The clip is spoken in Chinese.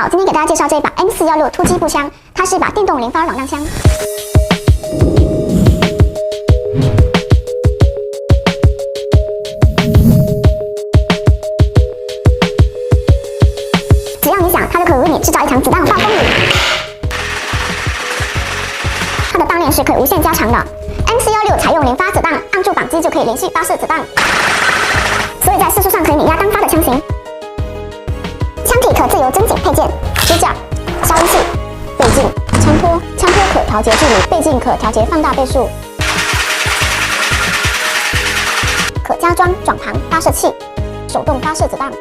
好，今天给大家介绍这一把 M416突击步枪，它是一把电动连发软弹枪。只要你想，它就可以为你制造一场子弹暴风雨。它的弹链是可以无限加长的。M416采用连发子弹，按住扳机就可以连续发射子弹，所以在射速上可以碾压单发的枪型。枪体可自由增减配件，支架、消音器、倍镜、枪托，枪托可调节距离，倍镜可调节放大倍数，可加装转盘发射器，手动发射子弹。